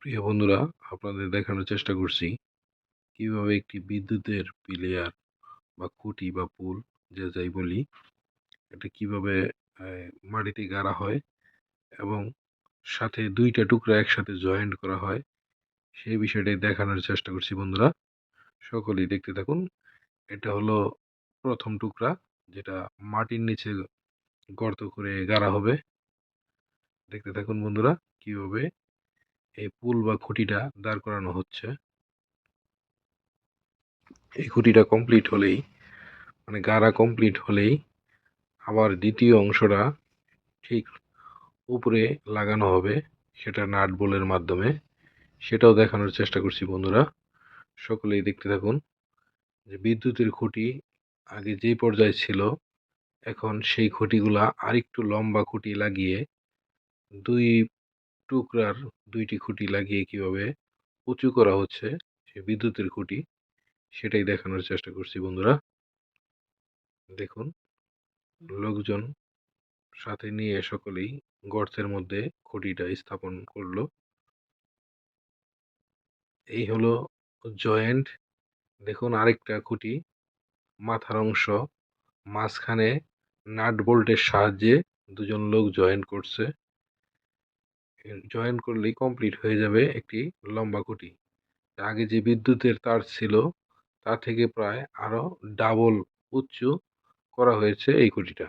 প্রিয় বন্ধুরা, আপনাদের দেখানোর চেষ্টা করছি কিভাবে একটি বিদ্যুতের পিলার বা খুঁটি বা পুল যে যাই বলি, এটা কিভাবে মাটিতে গাড়া হয় এবং সাথে দুইটা টুকরা একসাথে জয়েন্ট করা হয়, সেই বিষয়টাই দেখানোর চেষ্টা করছি বন্ধুরা। সকলেই দেখতে থাকুন। এটা হলো প্রথম টুকরা, যেটা মাটির নিচে গর্ত করে গাড়া হবে। দেখতে থাকুন বন্ধুরা, কিভাবে এই পুল বা খুঁটিটা দাঁড় করানো হচ্ছে। এই খুঁটিটা কমপ্লিট হলেই, মানে গাড়া কমপ্লিট হলেই আবার দ্বিতীয় অংশটা ঠিক উপরে লাগানো হবে, সেটা নাট বোল্টের মাধ্যমে। সেটাও দেখানোর চেষ্টা করছি বন্ধুরা, সকলেই দেখতে থাকুন। যে বিদ্যুতের খুঁটি আগে যেই পর্যায়ে ছিল, এখন সেই খুঁটিগুলা আরেকটু লম্বা খুঁটি লাগিয়ে, দুই টুকরার দুইটি খুঁটি লাগিয়ে কিভাবে উঁচু করা হচ্ছে সেই বিদ্যুতের খুঁটি, সেটাই দেখানোর চেষ্টা করছি বন্ধুরা। দেখুন, লোকজন সাথে নিয়ে সকলেই গর্তের মধ্যে খুঁটিটা স্থাপন করলো। এই হলো জয়েন্ট। দেখুন, আরেকটা খুঁটি মাথার অংশ মাঝখানে নাট বোল্টের সাহায্যে দুজন লোক জয়েন করছে। জয়েন করলেই কমপ্লিট হয়ে যাবে একটি লম্বা খুঁটি। আগে যে বিদ্যুতের তার ছিল, তা থেকে প্রায় আরো ডাবল উঁচু করা হয়েছে এই খুঁটিটা।